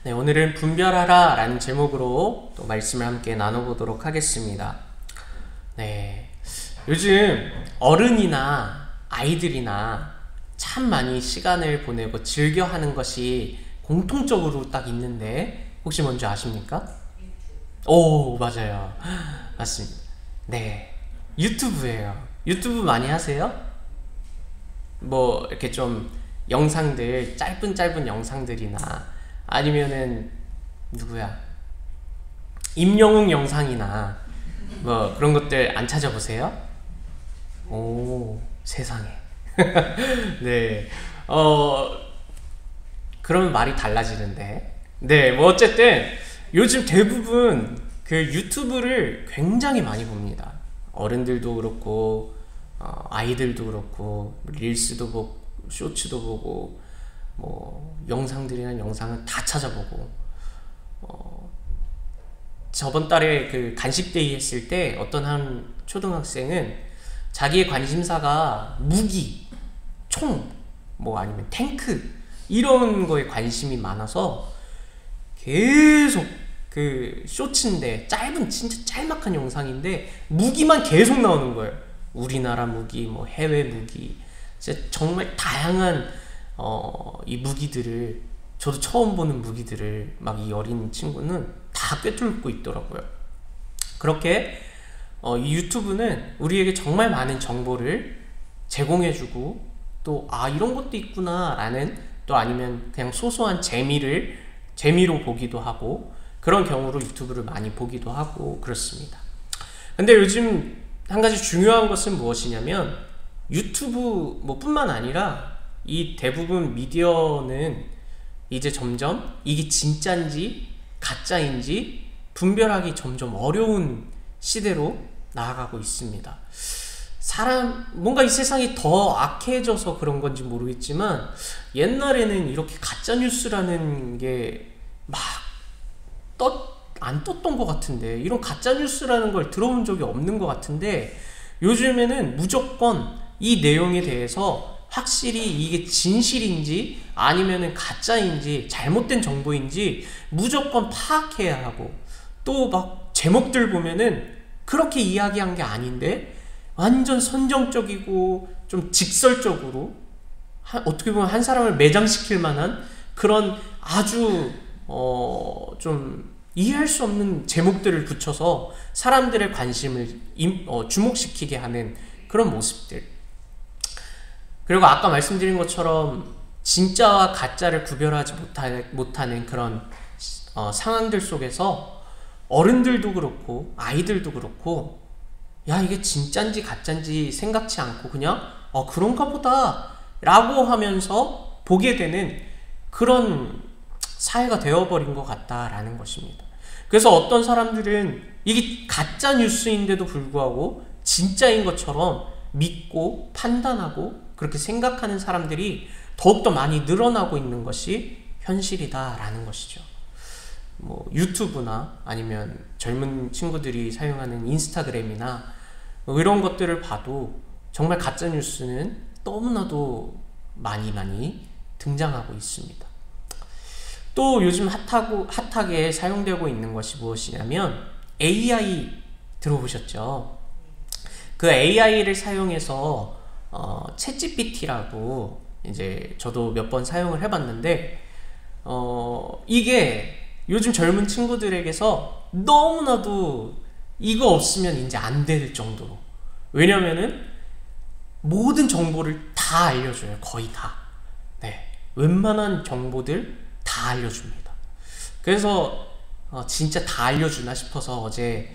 네, 오늘은 분별하라 라는 제목으로 또 말씀을 함께 나눠보도록 하겠습니다. 네, 요즘 어른이나 아이들이나 참 많이 시간을 보내고 즐겨 하는 것이 공통적으로 딱 있는데 혹시 뭔지 아십니까? 오, 맞아요. 맞습니다. 네, 유튜브예요. 유튜브 많이 하세요? 뭐 이렇게 좀 영상들, 짧은 영상들이나 아니면은 누구야, 임영웅 영상이나 뭐 그런 것들 안 찾아보세요? 오, 세상에. 네, 그러면 말이 달라지는데. 네, 뭐 어쨌든 요즘 대부분 그 유튜브를 굉장히 많이 봅니다. 어른들도 그렇고 아이들도 그렇고 릴스도 보고 쇼츠도 보고 뭐 영상들이나 영상은 다 찾아보고. 저번 달에 그 간식데이 했을 때 어떤 한 초등학생은 자기의 관심사가 무기, 총, 뭐 아니면 탱크 이런 거에 관심이 많아서 계속 그 쇼츠인데 진짜 짤막한 영상인데 무기만 계속 나오는 거예요. 우리나라 무기, 뭐 해외 무기, 진짜 정말 다양한 이 무기들을, 저도 처음 보는 무기들을 막 이 어린 친구는 다 꿰뚫고 있더라고요. 그렇게 이 유튜브는 우리에게 정말 많은 정보를 제공해주고, 또 이런 것도 있구나 라는, 또 아니면 그냥 소소한 재미로 보기도 하고, 그런 경우로 유튜브를 많이 보기도 하고 그렇습니다. 근데 요즘 한 가지 중요한 것은 무엇이냐면, 유튜브 뭐 뿐만 아니라 이 대부분 미디어는 이제 점점 이게 진짜인지 가짜인지 분별하기 점점 어려운 시대로 나아가고 있습니다. 뭔가 이 세상이 더 악해져서 그런 건지 모르겠지만, 옛날에는 이렇게 가짜뉴스라는 게 막 안 떴던 것 같은데, 이런 가짜뉴스라는 걸 들어본 적이 없는 것 같은데, 요즘에는 무조건 이 내용에 대해서 확실히 이게 진실인지 아니면은 가짜인지 잘못된 정보인지 무조건 파악해야 하고, 또 막 제목들 보면은 그렇게 이야기한 게 아닌데 완전 선정적이고 좀 직설적으로, 어떻게 보면 한 사람을 매장시킬 만한 그런 아주 좀 이해할 수 없는 제목들을 붙여서 사람들의 관심을 주목시키게 하는 그런 모습들. 그리고 아까 말씀드린 것처럼 진짜와 가짜를 구별하지 못하는 그런 상황들 속에서 어른들도 그렇고 아이들도 그렇고, 야, 이게 진짠지 가짠지 생각지 않고 그냥 그런가 보다 라고 하면서 보게 되는 그런 사회가 되어버린 것 같다라는 것입니다. 그래서 어떤 사람들은 이게 가짜 뉴스인데도 불구하고 진짜인 것처럼 믿고 판단하고 그렇게 생각하는 사람들이 더욱더 많이 늘어나고 있는 것이 현실이다라는 것이죠. 뭐 유튜브나 아니면 젊은 친구들이 사용하는 인스타그램이나 뭐 이런 것들을 봐도 정말 가짜 뉴스는 너무나도 많이 등장하고 있습니다. 또 요즘 핫하게 사용되고 있는 것이 무엇이냐면 AI, 들어보셨죠? 그 AI를 사용해서 챗GPT라고, 이제 저도 몇 번 사용을 해봤는데 이게 요즘 젊은 친구들에게서 너무나도 이거 없으면 이제 안 될 정도로, 왜냐면은 모든 정보를 다 알려줘요. 거의 다. 네, 웬만한 정보들 다 알려줍니다. 그래서 진짜 다 알려주나 싶어서 어제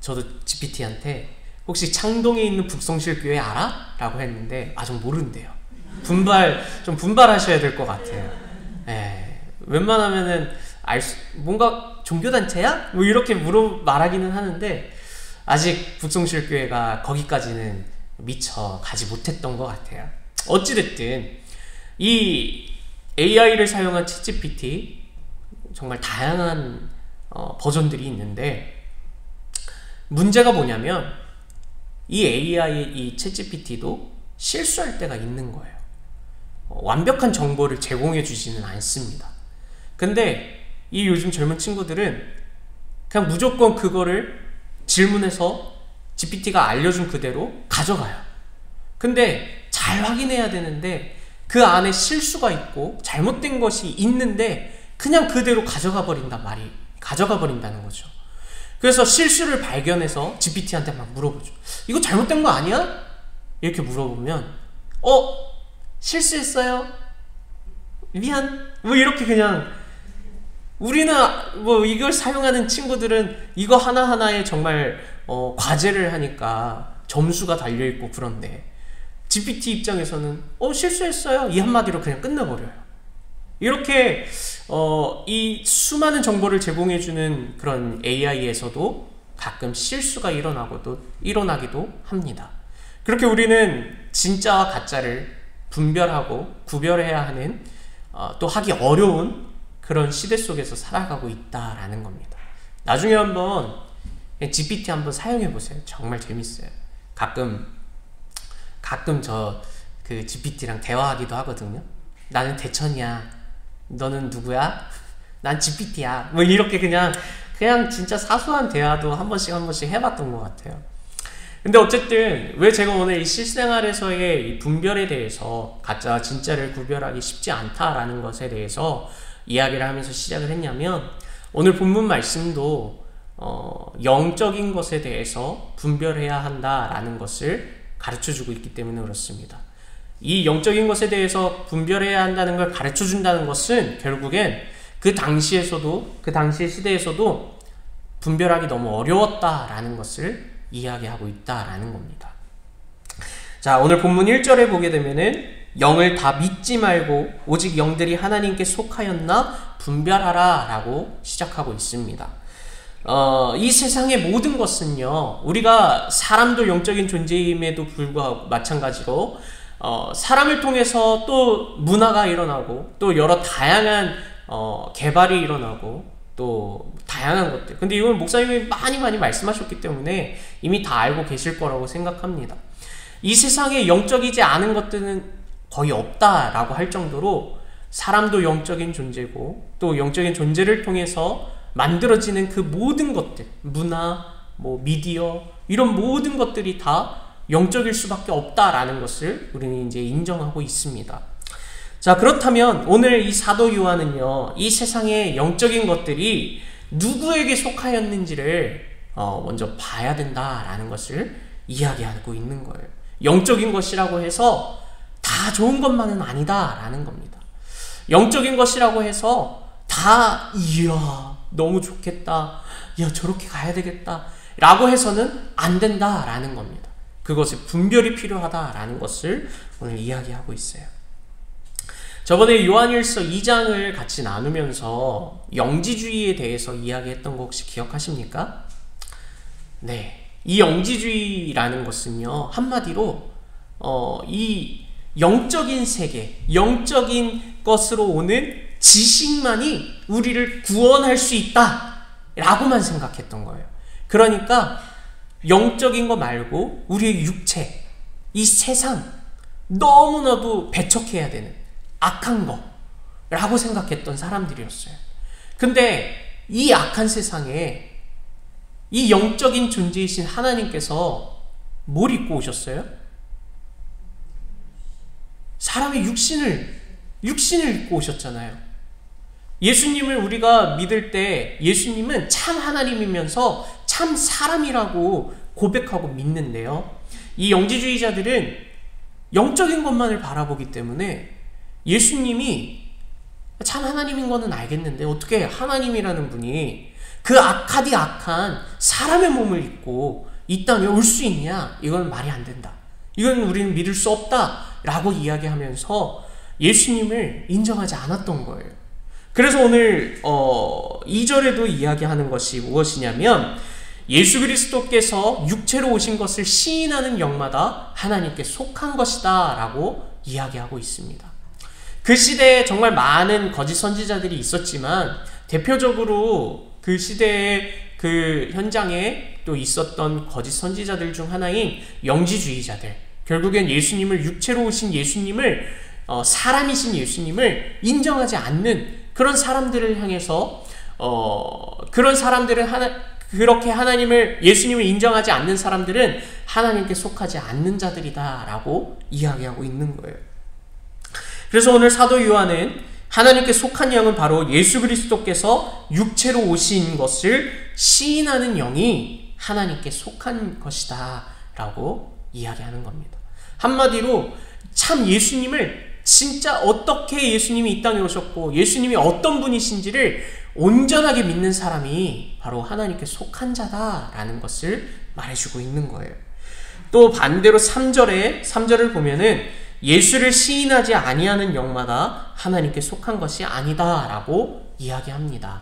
저도 GPT한테 혹시 창동에 있는 북성실 교회 알아? 라고 했는데 좀 모른대요. 좀 분발하셔야 될 것 같아요. 네, 웬만하면은 뭔가 종교단체야? 뭐 이렇게 말하기는 하는데 아직 북성실 교회가 거기까지는 미처 가지 못했던 것 같아요. 어찌됐든 이 AI를 사용한 챗GPT, 정말 다양한 버전들이 있는데, 문제가 뭐냐면 이 챗GPT도 실수할 때가 있는 거예요. 완벽한 정보를 제공해 주지는 않습니다. 근데 이 요즘 젊은 친구들은 그냥 무조건 그거를 질문해서 GPT가 알려준 그대로 가져가요. 근데 잘 확인해야 되는데 그 안에 실수가 있고 잘못된 것이 있는데 그냥 그대로 가져가 버린다는 거죠. 그래서 실수를 발견해서 GPT한테 막 물어보죠. 이거 잘못된 거 아니야? 이렇게 물어보면 실수했어요? 미안. 뭐 이렇게 그냥 우리는 뭐 이걸 사용하는 친구들은 이거 하나하나에 정말 과제를 하니까 점수가 달려있고 그런데 GPT 입장에서는 실수했어요 이 한마디로 그냥 끝내버려요. 이렇게 이 수많은 정보를 제공해주는 그런 AI에서도 가끔 실수가 일어나기도 합니다. 그렇게 우리는 진짜와 가짜를 분별하고 구별해야 하는 또 하기 어려운 그런 시대 속에서 살아가고 있다라는 겁니다. 나중에 한번 GPT 한번 사용해 보세요. 정말 재밌어요. 가끔 저 그 GPT랑 대화하기도 하거든요. 나는 대천이야. 너는 누구야? 난 GPT야. 뭐 이렇게 그냥 진짜 사소한 대화도 한 번씩 해봤던 것 같아요. 근데 어쨌든 왜 제가 오늘 이 실생활에서의 이 분별에 대해서 가짜와 진짜를 구별하기 쉽지 않다라는 것에 대해서 이야기를 하면서 시작을 했냐면, 오늘 본문 말씀도 영적인 것에 대해서 분별해야 한다라는 것을 가르쳐주고 있기 때문에 그렇습니다. 이 영적인 것에 대해서 분별해야 한다는 걸 가르쳐준다는 것은 결국엔 그 당시의 시대에서도 분별하기 너무 어려웠다라는 것을 이야기하고 있다라는 겁니다. 자, 오늘 본문 1절에 보게 되면은 영을 다 믿지 말고 오직 영들이 하나님께 속하였나 분별하라 라고 시작하고 있습니다. 이 세상의 모든 것은요, 우리가 사람도 영적인 존재임에도 불구하고 마찬가지로 사람을 통해서 또 문화가 일어나고 또 여러 다양한 개발이 일어나고 또 다양한 것들. 근데 이건 목사님이 많이 말씀하셨기 때문에 이미 다 알고 계실 거라고 생각합니다. 이 세상에 영적이지 않은 것들은 거의 없다라고 할 정도로 사람도 영적인 존재고 또 영적인 존재를 통해서 만들어지는 그 모든 것들, 문화, 미디어, 이런 모든 것들이 다 영적일 수밖에 없다라는 것을 우리는 이제 인정하고 있습니다. 자, 그렇다면 오늘 이 사도 요한은요, 이 세상의 영적인 것들이 누구에게 속하였는지를 먼저 봐야 된다라는 것을 이야기하고 있는 거예요. 영적인 것이라고 해서 다 좋은 것만은 아니다라는 겁니다. 영적인 것이라고 해서 다 이야 너무 좋겠다, 야 저렇게 가야 되겠다 라고 해서는 안 된다라는 겁니다. 그것의 분별이 필요하다라는 것을 오늘 이야기하고 있어요. 저번에 요한일서 2장을 같이 나누면서 영지주의에 대해서 이야기했던 거 혹시 기억하십니까? 네, 이 영지주의라는 것은요, 한마디로 이 영적인 세계, 영적인 것으로 오는 지식만이 우리를 구원할 수 있다 라고만 생각했던 거예요. 그러니까 영적인 거 말고 우리의 육체, 이 세상, 너무나도 배척해야 되는 악한 거라고 생각했던 사람들이었어요. 근데 이 악한 세상에 이 영적인 존재이신 하나님께서 뭘 입고 오셨어요? 사람의 육신을 입고 오셨잖아요. 예수님을 우리가 믿을 때 예수님은 참 하나님이면서 참 사람이라고 고백하고 믿는데요, 이 영지주의자들은 영적인 것만을 바라보기 때문에 예수님이 참 하나님인 거는 알겠는데 어떻게 하나님이라는 분이 그 악한 사람의 몸을 입고 이 땅에 올 수 있냐? 이건 말이 안 된다. 이건 우리는 믿을 수 없다 라고 이야기하면서 예수님을 인정하지 않았던 거예요. 그래서 오늘 2절에도 이야기하는 것이 무엇이냐면, 예수 그리스도께서 육체로 오신 것을 시인하는 영마다 하나님께 속한 것이다 라고 이야기하고 있습니다. 그 시대에 정말 많은 거짓 선지자들이 있었지만 대표적으로 그 시대의 그 현장에 또 있었던 거짓 선지자들 중 하나인 영지주의자들, 결국엔 예수님을, 육체로 오신 예수님을, 사람이신 예수님을 인정하지 않는 그런 사람들을 향해서 그런 사람들은 그렇게 예수님을 인정하지 않는 사람들은 하나님께 속하지 않는 자들이다 라고 이야기하고 있는 거예요. 그래서 오늘 사도 요한은 하나님께 속한 영은 바로 예수 그리스도께서 육체로 오신 것을 시인하는 영이 하나님께 속한 것이다 라고 이야기하는 겁니다. 한마디로 참 예수님을 진짜 어떻게 예수님이 이 땅에 오셨고 예수님이 어떤 분이신지를 온전하게 믿는 사람이 바로 하나님께 속한 자다라는 것을 말해주고 있는 거예요. 또 반대로 3절을 보면은 예수를 시인하지 아니하는 영마다 하나님께 속한 것이 아니다라고 이야기합니다.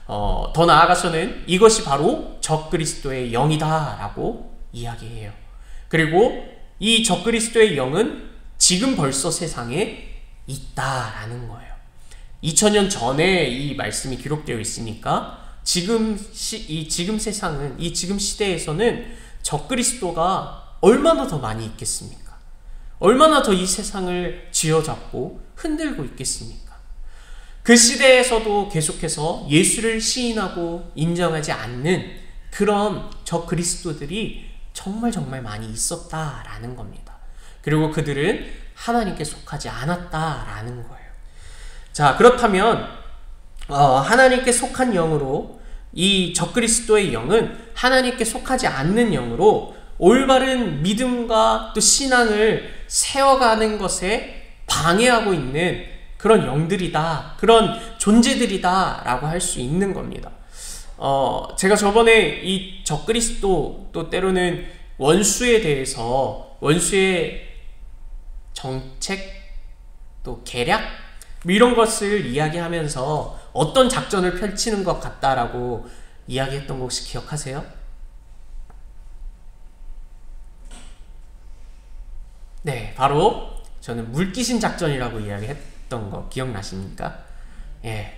더 나아가서는 이것이 바로 적그리스도의 영이다라고 이야기해요. 그리고 이 적그리스도의 영은 지금 벌써 세상에 있다라는 거예요. 2000년 전에 이 말씀이 기록되어 있으니까 지금 세상은, 지금 시대에서는 적그리스도가 얼마나 더 많이 있겠습니까? 얼마나 더 이 세상을 쥐어잡고 흔들고 있겠습니까? 그 시대에서도 계속해서 예수를 시인하고 인정하지 않는 그런 적그리스도들이 정말 많이 있었다라는 겁니다. 그리고 그들은 하나님께 속하지 않았다라는 거예요. 자, 그렇다면 하나님께 속한 영으로 이 적그리스도의 영은 하나님께 속하지 않는 영으로 올바른 믿음과 또 신앙을 세워가는 것에 방해하고 있는 그런 영들이다, 그런 존재들이다 라고 할 수 있는 겁니다. 제가 저번에 이 적그리스도 또 때로는 원수에 대해서 원수의 정책 또 계략 이런 것을 이야기하면서 어떤 작전을 펼치는 것 같다라고 이야기했던 거 혹시 기억하세요? 네, 바로 저는 물귀신 작전이라고 이야기했던 거 기억나십니까? 예.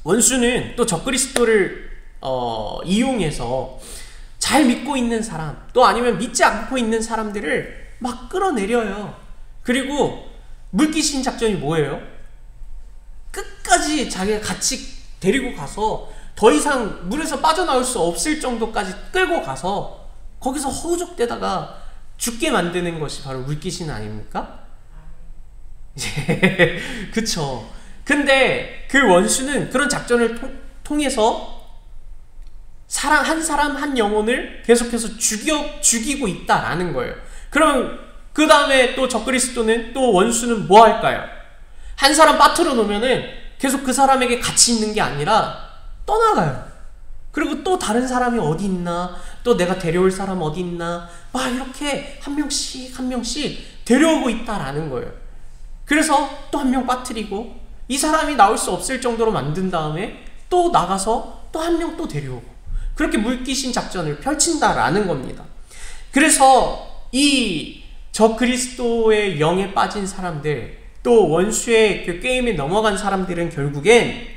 원수는 또 적그리스도를 이용해서 잘 믿고 있는 사람, 또 아니면 믿지 않고 있는 사람들을 막 끌어내려요. 그리고 물귀신 작전이 뭐예요? 끝까지 자기가 같이 데리고 가서 더 이상 물에서 빠져나올 수 없을 정도까지 끌고 가서 거기서 허우적대다가 죽게 만드는 것이 바로 물귀신 아닙니까? 그쵸. 근데 그 원수는 그런 작전을 통해서 한 사람 한 영혼을 계속해서 죽이고 있다라는 거예요. 그럼 그 다음에 또 적그리스도는, 또 원수는 뭐 할까요? 한 사람 빠뜨려 놓으면은 계속 그 사람에게 같이 있는 게 아니라 떠나가요. 그리고 또 다른 사람이 어디 있나, 또 내가 데려올 사람 어디 있나, 막 이렇게 한 명씩 데려오고 있다라는 거예요. 그래서 또 한 명 빠뜨리고 이 사람이 나올 수 없을 정도로 만든 다음에 또 나가서 또 한 명 또 데려오고, 그렇게 물귀신 작전을 펼친다라는 겁니다. 그래서 이 적그리스도의 영에 빠진 사람들, 또 원수의 그 게임에 넘어간 사람들은 결국엔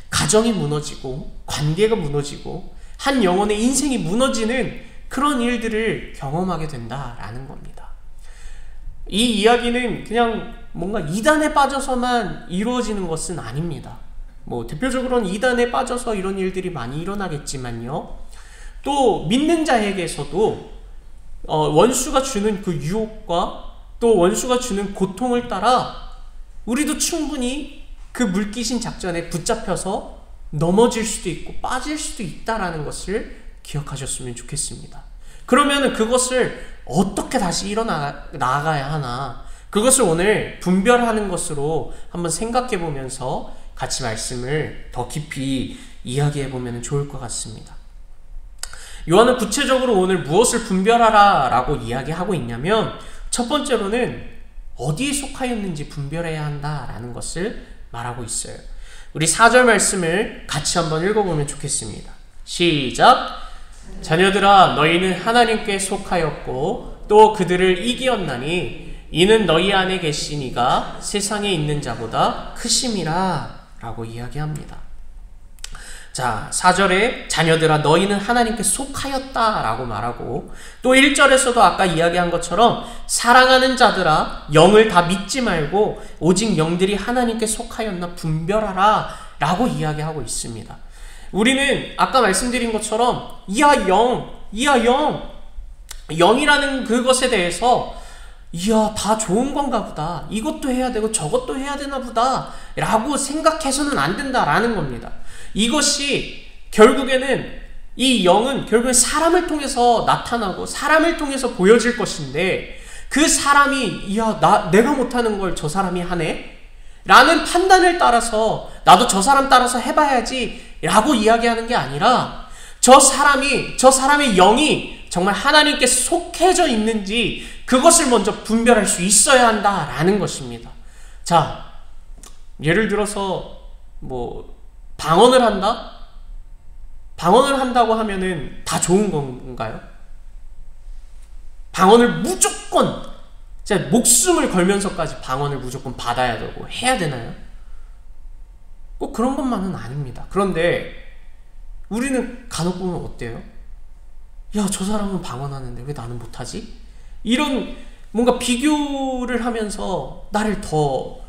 가정이 무너지고 관계가 무너지고 한 영혼의 인생이 무너지는 그런 일들을 경험하게 된다라는 겁니다. 이 이야기는 그냥 뭔가 이단에 빠져서만 이루어지는 것은 아닙니다. 뭐 대표적으로는 이단에 빠져서 이런 일들이 많이 일어나겠지만요, 또 믿는 자에게서도 원수가 주는 그 유혹과 또 원수가 주는 고통을 따라 우리도 충분히 그 물귀신 작전에 붙잡혀서 넘어질 수도 있고 빠질 수도 있다라는 것을 기억하셨으면 좋겠습니다. 그러면 그것을 어떻게 다시 나아가야 하나, 그것을 오늘 분별하는 것으로 한번 생각해 보면서 같이 말씀을 더 깊이 이야기해 보면 좋을 것 같습니다. 요한은 구체적으로 오늘 무엇을 분별하라 라고 이야기하고 있냐면, 첫 번째로는 어디에 속하였는지 분별해야 한다라는 것을 말하고 있어요. 우리 4절 말씀을 같이 한번 읽어보면 좋겠습니다. 시작! 자녀들아, 너희는 하나님께 속하였고 또 그들을 이기었나니 이는 너희 안에 계신 이가 세상에 있는 자보다 크심이라 라고 이야기합니다. 자, 4절에 자녀들아 너희는 하나님께 속하였다 라고 말하고, 또 1절에서도 아까 이야기한 것처럼 사랑하는 자들아 영을 다 믿지 말고 오직 영들이 하나님께 속하였나 분별하라 라고 이야기하고 있습니다. 우리는 아까 말씀드린 것처럼 이야 영이라는 그것에 대해서 이야 다 좋은 건가 보다, 이것도 해야 되고 저것도 해야 되나 보다 라고 생각해서는 안 된다라는 겁니다. 이것이 결국에는, 이 영은 결국엔 사람을 통해서 나타나고 사람을 통해서 보여질 것인데, 그 사람이 이야 내가 못하는 걸 저 사람이 하네? 라는 판단을 따라서 나도 저 사람 따라서 해봐야지 라고 이야기하는 게 아니라, 저 사람의 영이 정말 하나님께 속해져 있는지 그것을 먼저 분별할 수 있어야 한다라는 것입니다. 자, 예를 들어서 방언을 한다? 방언을 한다고 하면은 다 좋은 건가요? 방언을 무조건 진짜 목숨을 걸면서까지 방언을 무조건 받아야 되고 해야 되나요? 꼭 그런 것만은 아닙니다. 그런데 우리는 간혹 보면 어때요? 야, 저 사람은 방언하는데 왜 나는 못하지? 이런 뭔가 비교를 하면서 나를 더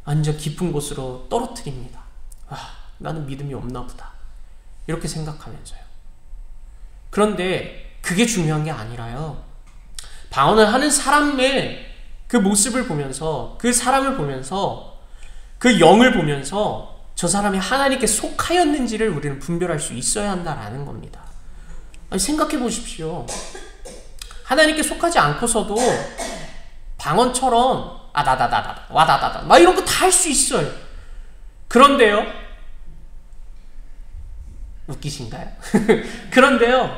완전 깊은 곳으로 떨어뜨립니다. 나는 믿음이 없나 보다, 이렇게 생각하면서요. 그런데 그게 중요한 게 아니라요, 방언을 하는 사람의 그 모습을 보면서, 그 사람을 보면서, 그 영을 보면서 저 사람이 하나님께 속하였는지를 우리는 분별할 수 있어야 한다라는 겁니다. 아니, 생각해 보십시오. 하나님께 속하지 않고서도 방언처럼 아다다다다 와다다다 막 이런 거 다 할 수 있어요. 그런데요, 웃기신가요? 그런데요,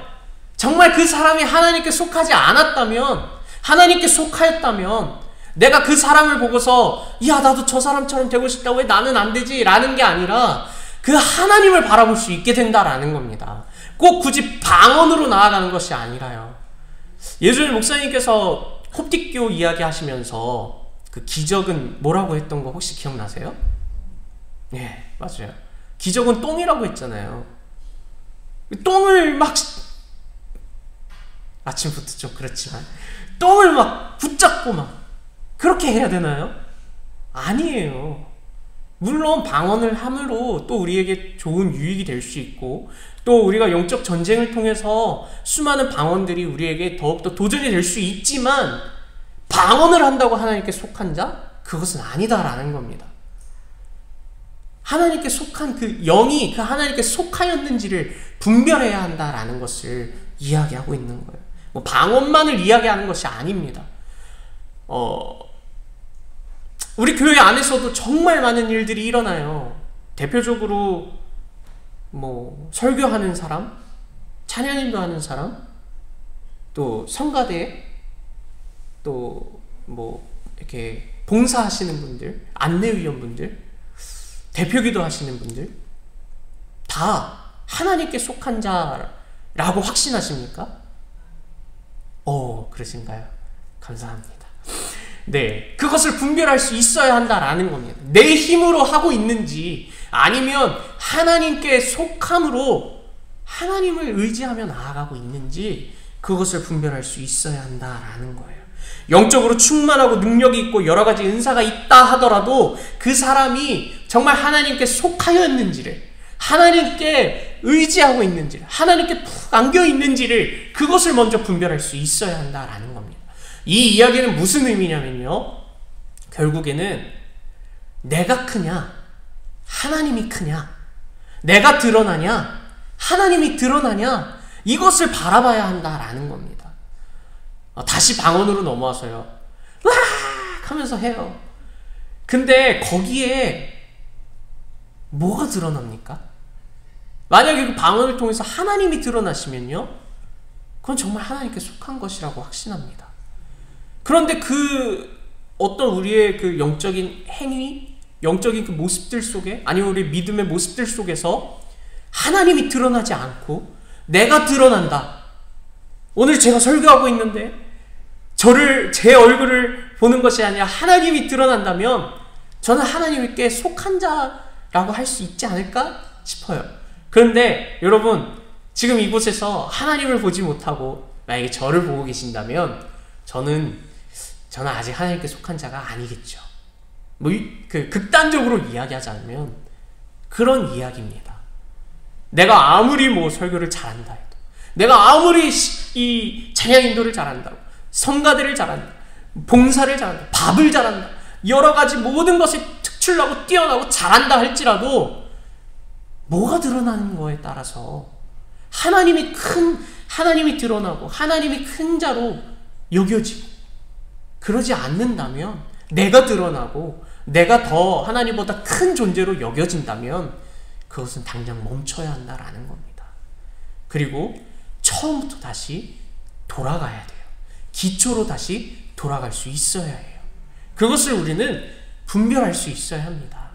정말 그 사람이 하나님께 속하지 않았다면, 하나님께 속하였다면, 내가 그 사람을 보고서 야 나도 저 사람처럼 되고 싶다, 왜 나는 안 되지? 라는 게 아니라 그 하나님을 바라볼 수 있게 된다라는 겁니다. 꼭 굳이 방언으로 나아가는 것이 아니라요. 예전에 목사님께서 콥틱교 이야기하시면서 그 기적은 뭐라고 했던 거 혹시 기억나세요? 예, 맞아요. 기적은 똥이라고 했잖아요. 똥을 막, 아침부터 좀 그렇지만 똥을 막 붙잡고 막 그렇게 해야 되나요? 아니에요. 물론 방언을 함으로 또 우리에게 좋은 유익이 될 수 있고, 또 우리가 영적 전쟁을 통해서 수많은 방언들이 우리에게 더욱더 도전이 될 수 있지만, 방언을 한다고 하나님께 속한 자? 그것은 아니다라는 겁니다. 하나님께 속한 그 영이 그 하나님께 속하였는지를 분별해야 한다라는 것을 이야기하고 있는 거예요. 방언만을 이야기하는 것이 아닙니다. 우리 교회 안에서도 정말 많은 일들이 일어나요. 대표적으로 설교하는 사람, 찬양인도 하는 사람, 또 성가대, 또 이렇게 봉사하시는 분들, 안내위원분들, 대표기도 하시는 분들, 다 하나님께 속한 자라고 확신하십니까? 그러신가요? 감사합니다. 네, 그것을 분별할 수 있어야 한다라는 겁니다. 내 힘으로 하고 있는지, 아니면 하나님께 속함으로 하나님을 의지하며 나아가고 있는지, 그것을 분별할 수 있어야 한다라는 거예요. 영적으로 충만하고 능력이 있고 여러 가지 은사가 있다 하더라도 그 사람이 정말 하나님께 속하였는지를, 하나님께 의지하고 있는지를, 하나님께 푹 안겨 있는지를, 그것을 먼저 분별할 수 있어야 한다라는 겁니다. 이 이야기는 무슨 의미냐면요, 결국에는 내가 크냐 하나님이 크냐, 내가 드러나냐 하나님이 드러나냐, 이것을 바라봐야 한다라는 겁니다. 다시 방언으로 넘어와서요, 와 하면서 해요. 근데 거기에 뭐가 드러납니까? 만약에 그 방언을 통해서 하나님이 드러나시면요, 그건 정말 하나님께 속한 것이라고 확신합니다. 그런데 어떤 우리의 그 영적인 행위, 영적인 그 모습들 속에, 아니면 우리 믿음의 모습들 속에서 하나님이 드러나지 않고 내가 드러난다. 오늘 제가 설교하고 있는데 제 얼굴을 보는 것이 아니라 하나님이 드러난다면 저는 하나님께 속한 자라고 할 수 있지 않을까 싶어요. 그런데 여러분, 지금 이곳에서 하나님을 보지 못하고 만약에 저를 보고 계신다면 저는 아직 하나님께 속한 자가 아니겠죠. 극단적으로 이야기하지 않으면 그런 이야기입니다. 내가 아무리 설교를 잘한다 해도, 내가 아무리 이 찬양 인도를 잘한다고, 성가대를 잘한다, 봉사를 잘한다, 밥을 잘한다, 여러 가지 모든 것에 특출나고 뛰어나고 잘한다 할지라도 뭐가 드러나는 거에 따라서 하나님이 드러나고 하나님이 큰 자로 여겨지고, 그러지 않는다면, 내가 드러나고 내가 더 하나님보다 큰 존재로 여겨진다면 그것은 당장 멈춰야 한다라는 겁니다. 그리고 처음부터 다시 돌아가야 돼요. 기초로 다시 돌아갈 수 있어야 해요. 그것을 우리는 분별할 수 있어야 합니다.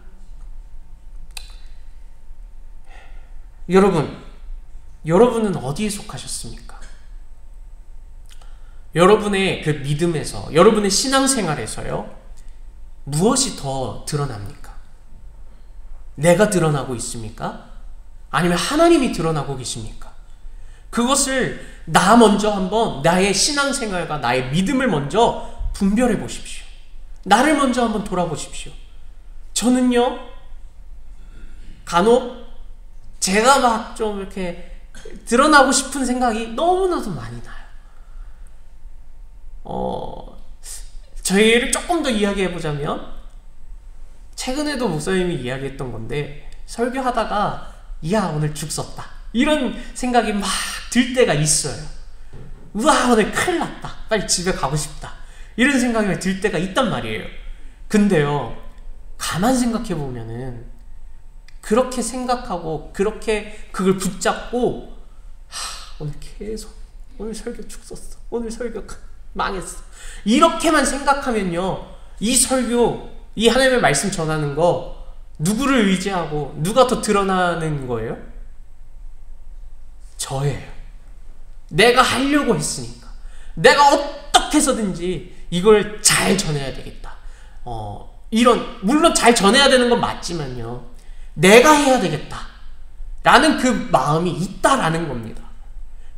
여러분은 어디에 속하셨습니까? 여러분의 그 믿음에서, 여러분의 신앙생활에서요, 무엇이 더 드러납니까? 내가 드러나고 있습니까? 아니면 하나님이 드러나고 계십니까? 그것을 먼저 한번 나의 신앙생활과 나의 믿음을 먼저 분별해 보십시오. 나를 먼저 한번 돌아보십시오. 저는요, 간혹 제가 막 좀 이렇게 드러나고 싶은 생각이 너무나도 많이 나요. 저희를 조금 더 이야기해보자면, 최근에도 목사님이 이야기했던 건데, 설교하다가 이야 오늘 죽 썼다, 이런 생각이 막 들 때가 있어요. 우와 오늘 큰일 났다, 빨리 집에 가고 싶다, 이런 생각이 들 때가 있단 말이에요. 근데요, 가만 생각해보면은 그렇게 생각하고 그렇게 그걸 붙잡고 오늘 계속 오늘 설교 죽 썼어, 오늘 설교 망했어, 이렇게만 생각하면요, 이 설교, 이 하나님의 말씀 전하는 거 누구를 의지하고 누가 더 드러나는 거예요? 저예요. 내가 하려고 했으니까, 내가 어떻게 해서든지 이걸 잘 전해야 되겠다, 물론 잘 전해야 되는 건 맞지만요, 내가 해야 되겠다 라는 그 마음이 있다라는 겁니다.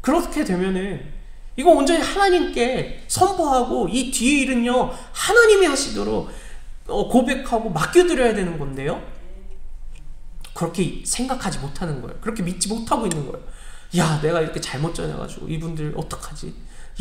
그렇게 되면은 이거 온전히 하나님께 선포하고 이 뒤에 일은요 하나님이 하시도록 고백하고 맡겨드려야 되는 건데요, 그렇게 생각하지 못하는 거예요. 그렇게 믿지 못하고 있는 거예요. 야, 내가 이렇게 잘못 전해가지고 이분들 어떡하지?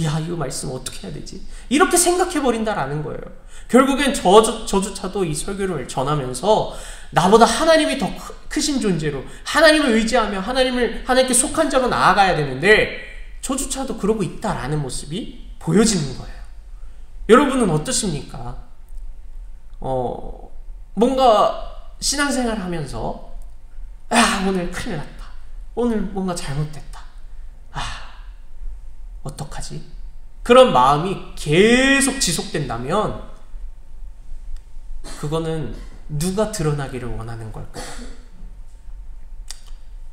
야, 이거 말씀 어떻게 해야 되지? 이렇게 생각해버린다라는 거예요. 결국엔 저조차도 이 설교를 전하면서 나보다 하나님이 더 크신 존재로, 하나님을 의지하며 하나님께 속한 자로 나아가야 되는데 저조차도 그러고 있다라는 모습이 보여지는 거예요. 여러분은 어떠십니까? 뭔가 신앙생활 하면서 오늘 큰일 났다, 오늘 뭔가 잘못됐다, 어떡하지? 그런 마음이 계속 지속된다면 그거는 누가 드러나기를 원하는 걸까요?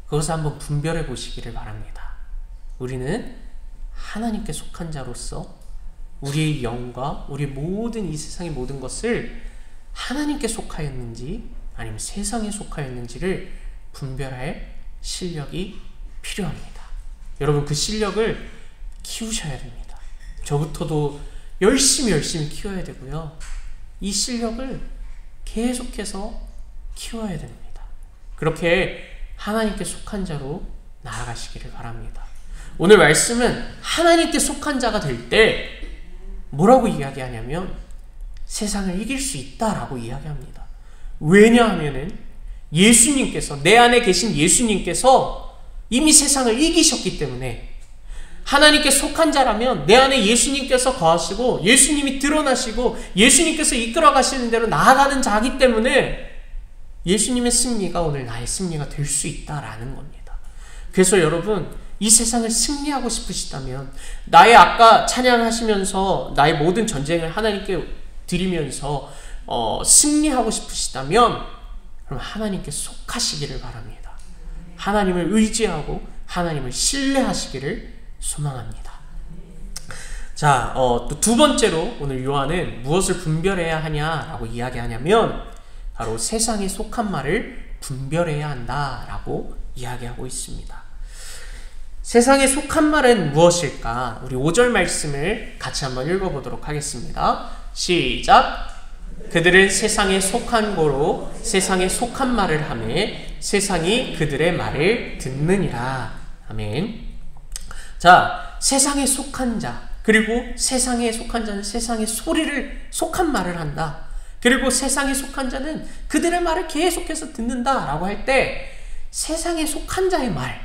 그것을 한번 분별해 보시기를 바랍니다. 우리는 하나님께 속한 자로서 우리의 영과 우리 모든 이 세상의 모든 것을 하나님께 속하였는지 아니면 세상에 속하였는지를 분별할 실력이 필요합니다. 여러분, 그 실력을 키우셔야 됩니다. 저부터도 열심히 키워야 되고요, 이 실력을 계속해서 키워야 됩니다. 그렇게 하나님께 속한 자로 나아가시기를 바랍니다. 오늘 말씀은 하나님께 속한 자가 될 때 뭐라고 이야기하냐면 세상을 이길 수 있다라고 이야기합니다. 왜냐하면은 예수님께서, 내 안에 계신 예수님께서 이미 세상을 이기셨기 때문에, 하나님께 속한 자라면 내 안에 예수님께서 거하시고 예수님이 드러나시고 예수님께서 이끌어 가시는 대로 나아가는 자이기 때문에 예수님의 승리가 오늘 나의 승리가 될 수 있다라는 겁니다. 그래서 여러분, 이 세상을 승리하고 싶으시다면, 나의 아까 찬양하시면서 나의 모든 전쟁을 하나님께 드리면서 승리하고 싶으시다면 그럼 하나님께 속하시기를 바랍니다. 하나님을 의지하고 하나님을 신뢰하시기를 소망합니다. 자, 또 두 번째로 오늘 요한은 무엇을 분별해야 하냐라고 이야기하냐면 바로 세상에 속한 말을 분별해야 한다라고 이야기하고 있습니다. 세상에 속한 말은 무엇일까? 우리 5절 말씀을 같이 한번 읽어보도록 하겠습니다. 시작! 그들은 세상에 속한 고로 세상에 속한 말을 하매 세상이 그들의 말을 듣느니라. 아멘. 자, 세상에 속한 자, 그리고 세상에 속한 자는 세상의 소리를 속한 말을 한다. 그리고 세상에 속한 자는 그들의 말을 계속해서 듣는다 라고 할 때 세상에 속한 자의 말,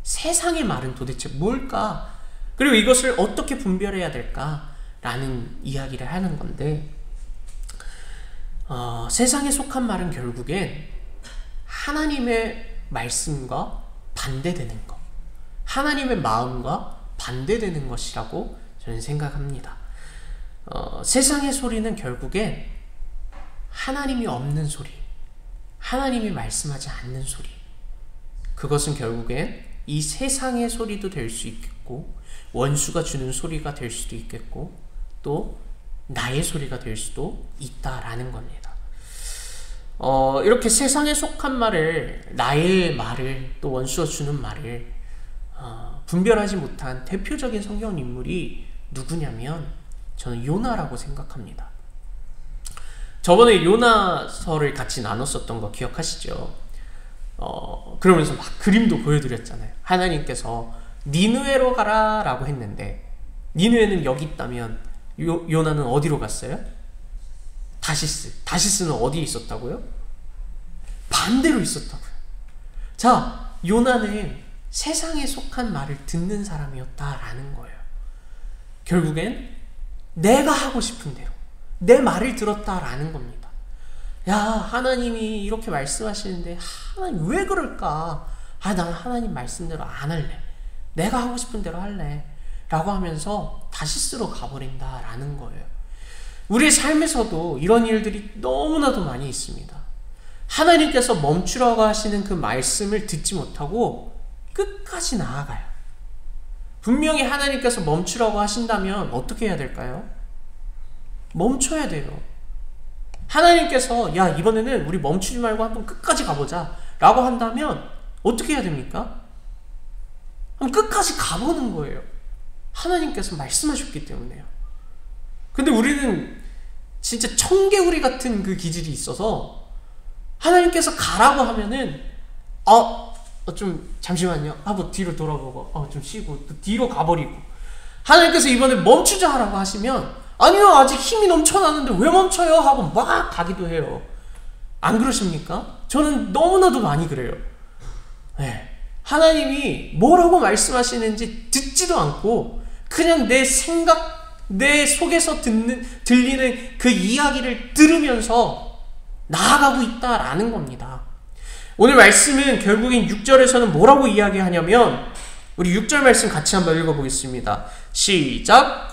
세상의 말은 도대체 뭘까? 그리고 이것을 어떻게 분별해야 될까? 라는 이야기를 하는 건데 세상에 속한 말은 결국엔 하나님의 말씀과 반대되는 것, 하나님의 마음과 반대되는 것이라고 저는 생각합니다. 세상의 소리는 결국엔 하나님이 없는 소리, 하나님이 말씀하지 않는 소리, 그것은 결국엔 이 세상의 소리도 될 수 있겠고 원수가 주는 소리가 될 수도 있겠고 또 나의 소리가 될 수도 있다라는 겁니다. 이렇게 세상에 속한 말을, 나의 말을, 또 원수가 주는 말을 분별하지 못한 대표적인 성경 인물이 누구냐면 저는 요나라고 생각합니다. 저번에 요나서를 같이 나눴었던 거 기억하시죠? 그러면서 막 그림도 보여드렸잖아요. 하나님께서 니느웨로 가라 라고 했는데 니느웨는 여기 있다면 요나는 어디로 갔어요? 다시스는 어디에 있었다고요? 반대로 있었다고요. 자, 요나는 세상에 속한 말을 듣는 사람이었다라는 거예요. 결국엔 내가 하고 싶은 대로 내 말을 들었다라는 겁니다. 야, 하나님이 이렇게 말씀하시는데 하나님 왜 그럴까? 난 하나님 말씀대로 안 할래. 내가 하고 싶은 대로 할래. 라고 하면서 다시스로 가버린다라는 거예요. 우리의 삶에서도 이런 일들이 너무나도 많이 있습니다. 하나님께서 멈추라고 하시는 그 말씀을 듣지 못하고 끝까지 나아가요. 분명히 하나님께서 멈추라고 하신다면 어떻게 해야 될까요? 멈춰야 돼요. 하나님께서 야, 이번에는 우리 멈추지 말고 한번 끝까지 가보자 라고 한다면 어떻게 해야 됩니까? 그럼 끝까지 가보는 거예요. 하나님께서 말씀하셨기 때문에요. 근데 우리는 진짜 청개구리 같은 그 기질이 있어서 하나님께서 가라고 하면은 좀 잠시만요. 뭐 뒤로 돌아보고 좀 쉬고 또 뒤로 가버리고, 하나님께서 이번에 멈추자 하라고 하시면 아니요, 아직 힘이 넘쳐나는데 왜 멈춰요? 하고 막 가기도 해요. 안 그러십니까? 저는 너무나도 많이 그래요. 네. 하나님이 뭐라고 말씀하시는지 듣지도 않고 그냥 내 생각, 내 속에서 들리는 그 이야기를 들으면서 나아가고 있다라는 겁니다. 오늘 말씀은 결국엔 6절에서는 뭐라고 이야기하냐면, 우리 6절 말씀 같이 한번 읽어보겠습니다. 시작!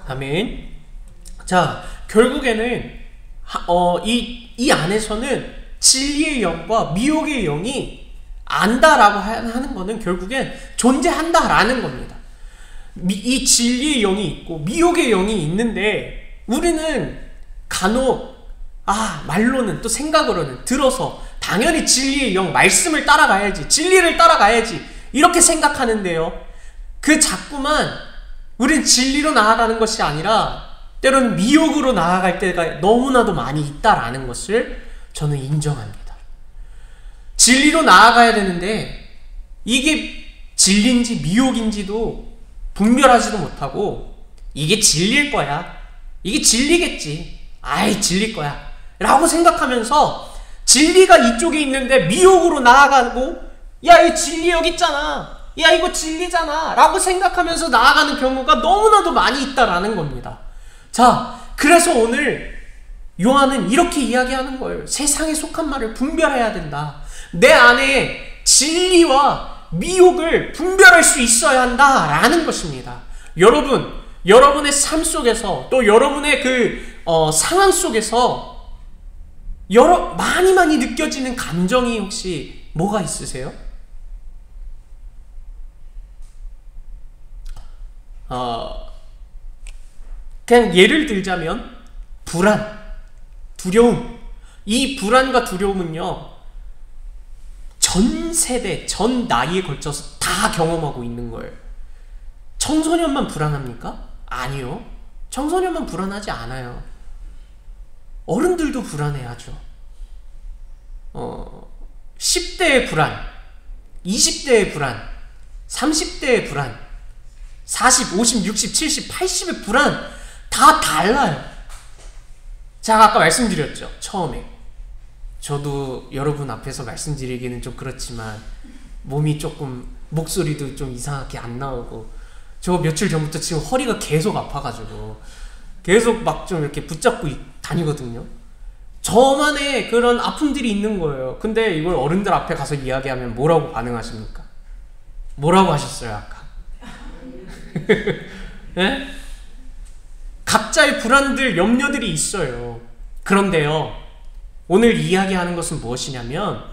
아멘. 자, 결국에는 이 안에서는 진리의 영과 미혹의 영이 안다라고 하는 것은 결국엔 존재한다라는 겁니다. 이 진리의 영이 있고 미혹의 영이 있는데 우리는 간혹 말로는 또 생각으로는 들어서 당연히 진리의 영, 말씀을 따라가야지, 진리를 따라가야지 이렇게 생각하는데요, 그 자꾸만 우린 진리로 나아가는 것이 아니라 때로는 미혹으로 나아갈 때가 너무나도 많이 있다라는 것을 저는 인정합니다. 진리로 나아가야 되는데 이게 진리인지 미혹인지도 분별하지도 못하고 이게 진리일 거야, 이게 진리겠지, 진리일 거야 라고 생각하면서 진리가 이쪽에 있는데 미혹으로 나아가고, 야, 이 진리 여기 있잖아, 야, 이거 진리잖아 라고 생각하면서 나아가는 경우가 너무나도 많이 있다라는 겁니다. 자, 그래서 오늘 요한은 이렇게 이야기하는 거예요. 세상에 속한 말을 분별해야 된다. 내 안에 진리와 미혹을 분별할 수 있어야 한다라는 것입니다. 여러분, 여러분의 삶 속에서 또 여러분의 그 상황 속에서 많이 느껴지는 감정이 혹시 뭐가 있으세요? 그냥 예를 들자면 불안, 두려움. 이 불안과 두려움은요, 전 세대, 전 나이에 걸쳐서 다 경험하고 있는 거예요. 청소년만 불안합니까? 아니요. 청소년만 불안하지 않아요. 어른들도 불안해하죠. 10대의 불안, 20대의 불안, 30대의 불안, 40, 50, 60, 70, 80의 불안 다 달라요. 제가 아까 말씀드렸죠. 처음에. 저도 여러분 앞에서 말씀드리기는 좀 그렇지만 몸이 조금, 목소리도 좀 이상하게 안 나오고, 저 며칠 전부터 지금 허리가 계속 아파가지고 계속 막 좀 이렇게 붙잡고 다니거든요. 저만의 그런 아픔들이 있는 거예요. 근데 이걸 어른들 앞에 가서 이야기하면 뭐라고 반응하십니까? 뭐라고 하셨어요 아까? 네? 각자의 불안들, 염려들이 있어요. 그런데요, 오늘 이야기하는 것은 무엇이냐면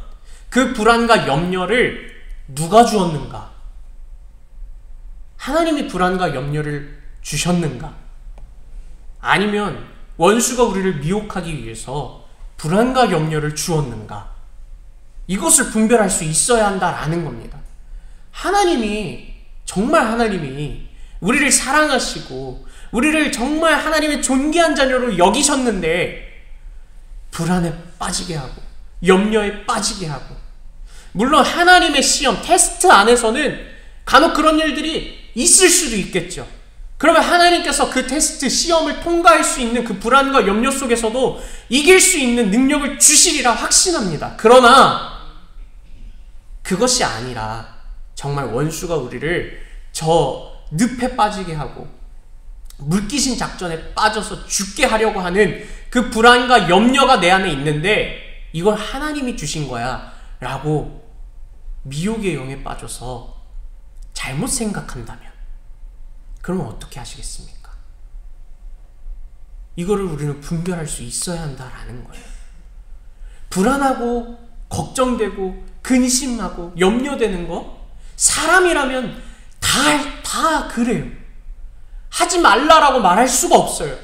그 불안과 염려를 누가 주었는가? 하나님이 불안과 염려를 주셨는가? 아니면 원수가 우리를 미혹하기 위해서 불안과 염려를 주었는가? 이것을 분별할 수 있어야 한다라는 겁니다. 하나님이, 정말 하나님이 우리를 사랑하시고 우리를 정말 하나님의 존귀한 자녀로 여기셨는데 불안에 빠지게 하고 염려에 빠지게 하고, 물론 하나님의 시험, 테스트 안에서는 간혹 그런 일들이 있을 수도 있겠죠. 그러면 하나님께서 그 테스트, 시험을 통과할 수 있는 그 불안과 염려 속에서도 이길 수 있는 능력을 주시리라 확신합니다. 그러나 그것이 아니라 정말 원수가 우리를 저 늪에 빠지게 하고 물귀신 작전에 빠져서 죽게 하려고 하는 그 불안과 염려가 내 안에 있는데 이걸 하나님이 주신 거야 라고 미혹의 영에 빠져서 잘못 생각한다면 그러면 어떻게 하시겠습니까? 이거를 우리는 분별할 수 있어야 한다라는 거예요. 불안하고 걱정되고 근심하고 염려되는 거, 사람이라면 다 그래요. 하지 말라라고 말할 수가 없어요.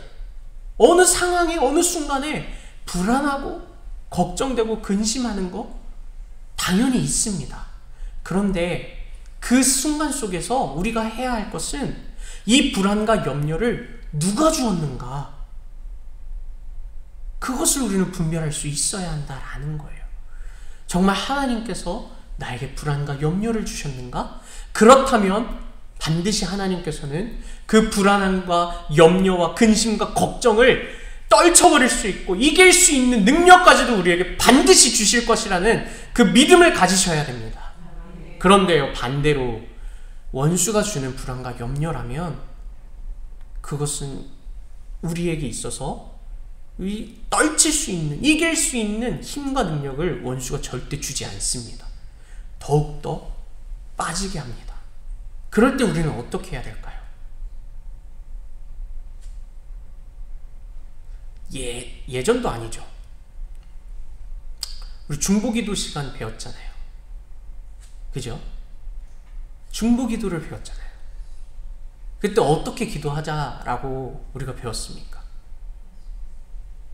어느 상황에, 어느 순간에 불안하고 걱정되고 근심하는 거 당연히 있습니다. 그런데 그 순간 속에서 우리가 해야 할 것은 이 불안과 염려를 누가 주었는가? 그것을 우리는 분별할 수 있어야 한다라는 거예요. 정말 하나님께서 나에게 불안과 염려를 주셨는가? 그렇다면 반드시 하나님께서는 그 불안함과 염려와 근심과 걱정을 떨쳐버릴 수 있고 이길 수 있는 능력까지도 우리에게 반드시 주실 것이라는 그 믿음을 가지셔야 됩니다. 그런데요, 반대로 원수가 주는 불안과 염려라면 그것은 우리에게 있어서 떨칠 수 있는, 이길 수 있는 힘과 능력을 원수가 절대 주지 않습니다. 더욱더 빠지게 합니다. 그럴 때 우리는 어떻게 해야 될까요? 예전도 아니죠. 우리 중보기도 시간 배웠잖아요. 그죠? 중보기도를 배웠잖아요. 그때 어떻게 기도하자라고 우리가 배웠습니까?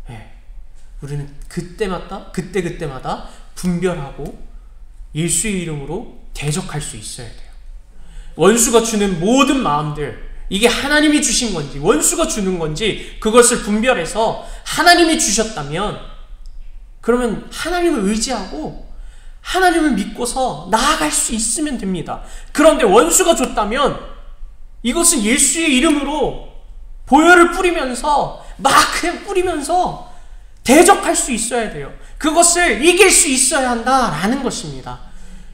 네. 우리는 그때마다 분별하고 예수의 이름으로 대적할 수 있어야 돼요. 원수가 주는 모든 마음들, 이게 하나님이 주신 건지 원수가 주는 건지 그것을 분별해서 하나님이 주셨다면 그러면 하나님을 의지하고 하나님을 믿고서 나아갈 수 있으면 됩니다. 그런데 원수가 줬다면 이것은 예수의 이름으로 보혈을 뿌리면서 그냥 뿌리면서 대적할 수 있어야 돼요. 그것을 이길 수 있어야 한다라는 것입니다.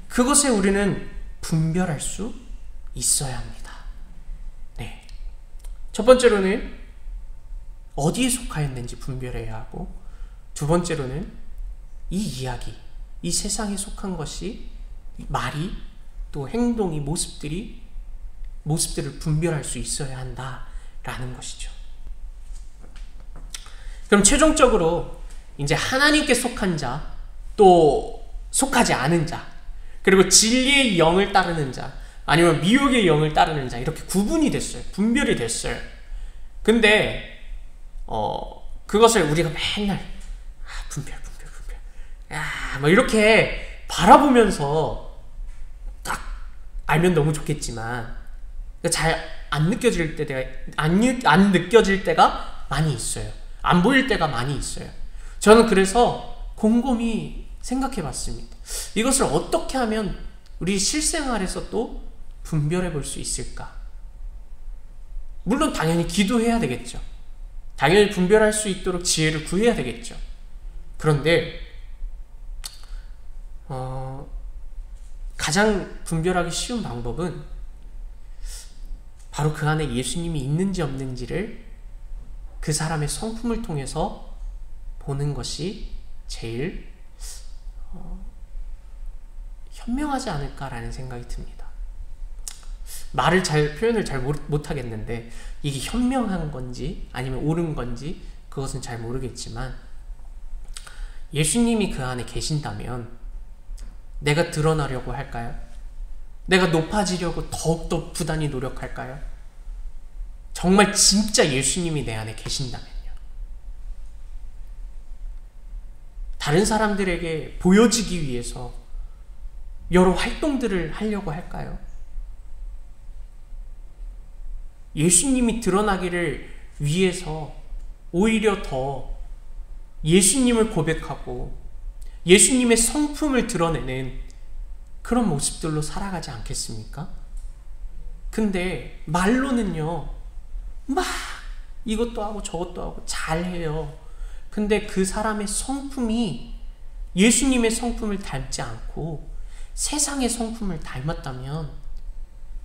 그것에 우리는 분별할 수 있어야 합니다. 네. 첫 번째로는 어디에 속하였는지 분별해야 하고, 두 번째로는 이 이야기, 이 세상에 속한 것이, 말이, 또 행동이, 모습들을 분별할 수 있어야 한다라는 것이죠. 그럼 최종적으로 이제 하나님께 속한 자, 또 속하지 않은 자, 그리고 진리의 영을 따르는 자, 아니면 미혹의 영을 따르는 자, 이렇게 구분이 됐어요. 분별이 됐어요. 근데 그것을 우리가 맨날 분별 뭐 이렇게 바라보면서 딱 알면 너무 좋겠지만 잘 안 느껴질 안 느껴질 때가 많이 있어요. 안 보일 때가 많이 있어요. 저는 그래서 곰곰이 생각해 봤습니다. 이것을 어떻게 하면 우리 실생활에서 또 분별해 볼 수 있을까? 물론 당연히 기도해야 되겠죠. 당연히 분별할 수 있도록 지혜를 구해야 되겠죠. 그런데 가장 분별하기 쉬운 방법은 바로 그 안에 예수님이 있는지 없는지를 그 사람의 성품을 통해서 보는 것이 제일 현명하지 않을까라는 생각이 듭니다. 표현을 잘 못하겠는데 이게 현명한 건지 아니면 옳은 건지 그것은 잘 모르겠지만 예수님이 그 안에 계신다면 내가 드러나려고 할까요? 내가 높아지려고 더욱더 부단히 노력할까요? 정말 진짜 예수님이 내 안에 계신다면요. 다른 사람들에게 보여지기 위해서 여러 활동들을 하려고 할까요? 예수님이 드러나기를 위해서 오히려 더 예수님을 고백하고 예수님의 성품을 드러내는 그런 모습들로 살아가지 않겠습니까? 근데 말로는요, 막 이것도 하고 저것도 하고 잘해요. 근데 그 사람의 성품이 예수님의 성품을 닮지 않고 세상의 성품을 닮았다면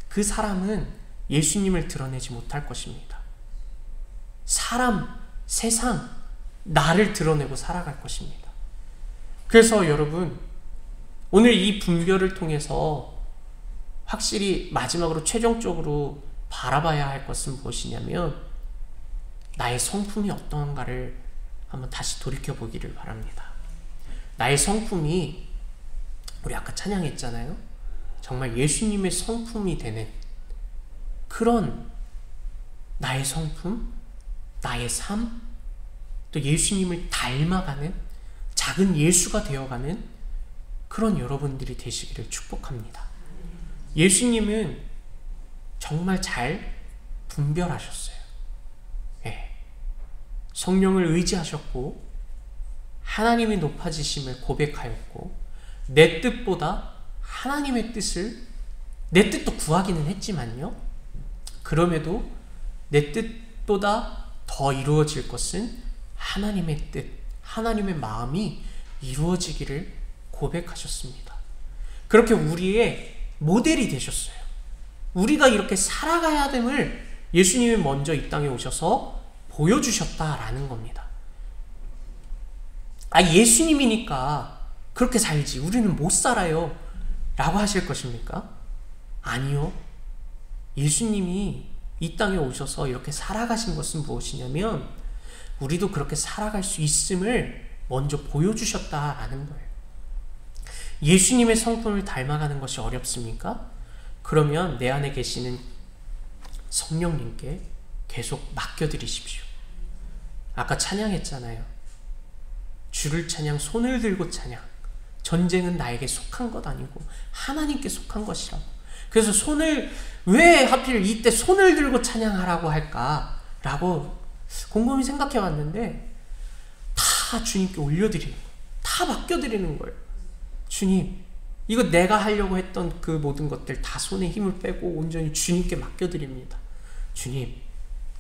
그 사람은 예수님을 드러내지 못할 것입니다. 세상, 나를 드러내고 살아갈 것입니다. 그래서 여러분, 오늘 이 분별을 통해서 확실히 마지막으로 최종적으로 바라봐야 할 것은 무엇이냐면 나의 성품이 어떠한가를 한번 다시 돌이켜보기를 바랍니다. 나의 성품이 우리 아까 찬양했잖아요. 정말 예수님의 성품이 되는 그런 나의 성품, 나의 삶, 또 예수님을 닮아가는 작은 예수가 되어가는 그런 여러분들이 되시기를 축복합니다. 예수님은 정말 잘 분별하셨어요. 예. 성령을 의지하셨고 하나님의 높아지심을 고백하였고 내 뜻보다 하나님의 뜻을 내 뜻도 구하기는 했지만요. 그럼에도 내 뜻보다 더 이루어질 것은 하나님의 뜻, 하나님의 마음이 이루어지기를 고백하셨습니다. 그렇게 우리의 모델이 되셨어요. 우리가 이렇게 살아가야 됨을 예수님이 먼저 이 땅에 오셔서 보여주셨다라는 겁니다. 예수님이니까 그렇게 살지 우리는 못 살아요 라고 하실 것입니까? 아니요. 예수님이 이 땅에 오셔서 이렇게 살아가신 것은 무엇이냐면 우리도 그렇게 살아갈 수 있음을 먼저 보여주셨다라는 거예요. 예수님의 성품을 닮아가는 것이 어렵습니까? 그러면 내 안에 계시는 성령님께 계속 맡겨드리십시오. 아까 찬양했잖아요. 주를 찬양, 손을 들고 찬양. 전쟁은 나에게 속한 것 아니고 하나님께 속한 것이라고. 그래서 왜 하필 이때 손을 들고 찬양하라고 할까라고 곰곰이 생각해 봤는데 다 주님께 올려드리는 거예요. 다 맡겨드리는 거예요. 주님, 이거 내가 하려고 했던 그 모든 것들 다 손에 힘을 빼고 온전히 주님께 맡겨드립니다.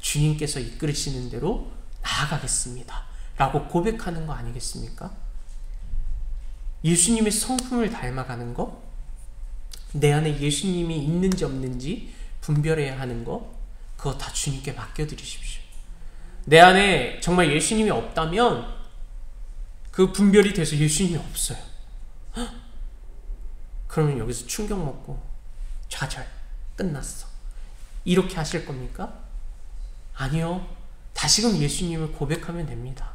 주님께서 이끌으시는 대로 나아가겠습니다. 라고 고백하는 거 아니겠습니까? 예수님의 성품을 닮아가는 거, 내 안에 예수님이 있는지 없는지 분별해야 하는 거, 그거 다 주님께 맡겨드리십시오. 내 안에 정말 예수님이 없다면 그 분별이 돼서 예수님이 없어요. 그러면 여기서 충격 먹고 좌절, 끝났어. 이렇게 하실 겁니까? 아니요. 다시금 예수님을 고백하면 됩니다.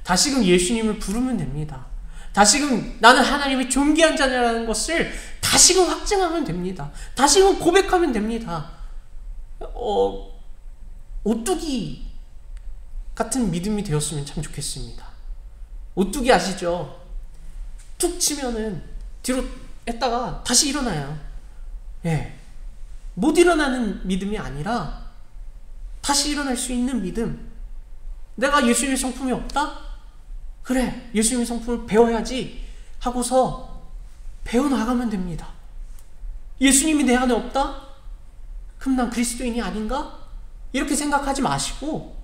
다시금 예수님을 부르면 됩니다. 다시금 나는 하나님의 존귀한 자녀라는 것을 다시금 확증하면 됩니다. 다시금 고백하면 됩니다. 오뚜기 같은 믿음이 되었으면 참 좋겠습니다. 오뚜기 아시죠? 툭 치면은 뒤로 했다가 다시 일어나요. 예. 못 일어나는 믿음이 아니라 다시 일어날 수 있는 믿음. 내가 예수님의 성품이 없다? 그래, 예수님의 성품을 배워야지 하고서 배워나가면 됩니다. 예수님이 내 안에 없다? 그럼 난 그리스도인이 아닌가? 이렇게 생각하지 마시고,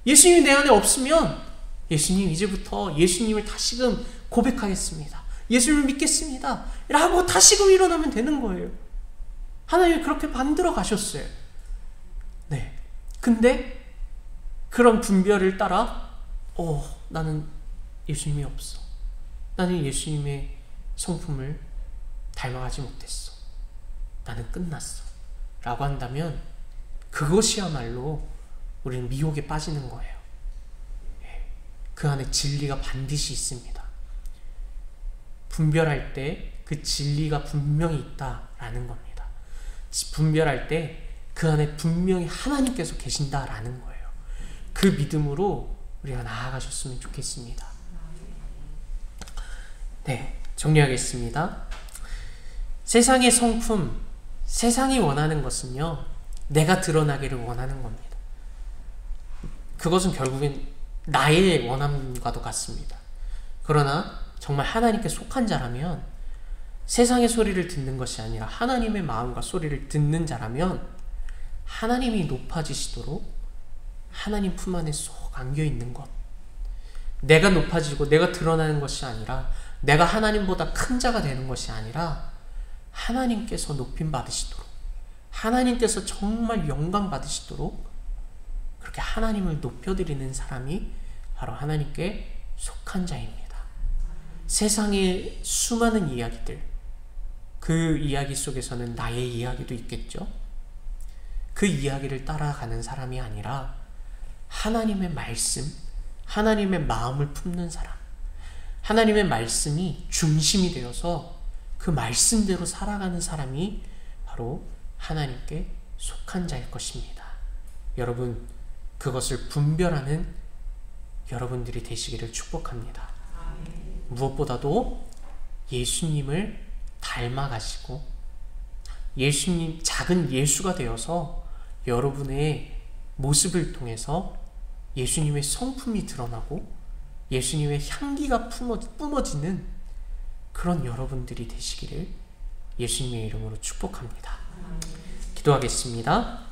예수님이 내 안에 없으면 예수님, 이제부터 예수님을 다시금 고백하겠습니다. 예수님을 믿겠습니다. 라고 다시금 일어나면 되는 거예요. 하나님이 그렇게 만들어 가셨어요. 네. 근데 그런 분별을 따라 나는 예수님이 없어. 나는 예수님의 성품을 닮아가지 못했어. 나는 끝났어. 라고 한다면 그것이야말로 우리는 미혹에 빠지는 거예요. 그 안에 진리가 반드시 있습니다. 분별할 때 그 진리가 분명히 있다라는 겁니다. 분별할 때 그 안에 분명히 하나님께서 계신다라는 거예요. 그 믿음으로 우리가 나아가셨으면 좋겠습니다. 네, 정리하겠습니다. 세상의 성품, 세상이 원하는 것은요, 내가 드러나기를 원하는 겁니다. 그것은 결국엔 나의 원함과도 같습니다. 그러나 정말 하나님께 속한 자라면, 세상의 소리를 듣는 것이 아니라 하나님의 마음과 소리를 듣는 자라면 하나님이 높아지시도록 하나님 품 안에 쏙 안겨있는 것, 내가 높아지고 내가 드러나는 것이 아니라, 내가 하나님보다 큰 자가 되는 것이 아니라 하나님께서 높임 받으시도록, 하나님께서 정말 영광 받으시도록 그렇게 하나님을 높여드리는 사람이 바로 하나님께 속한 자입니다. 세상의 수많은 이야기들, 그 이야기 속에서는 나의 이야기도 있겠죠. 그 이야기를 따라가는 사람이 아니라 하나님의 말씀, 하나님의 마음을 품는 사람, 하나님의 말씀이 중심이 되어서 그 말씀대로 살아가는 사람이 바로 하나님께 속한 자일 것입니다. 여러분, 그것을 분별하는 여러분들이 되시기를 축복합니다. 무엇보다도 예수님을 닮아가시고 예수님, 작은 예수가 되어서 여러분의 모습을 통해서 예수님의 성품이 드러나고 예수님의 향기가 뿜어지는 그런 여러분들이 되시기를 예수님의 이름으로 축복합니다. 기도하겠습니다.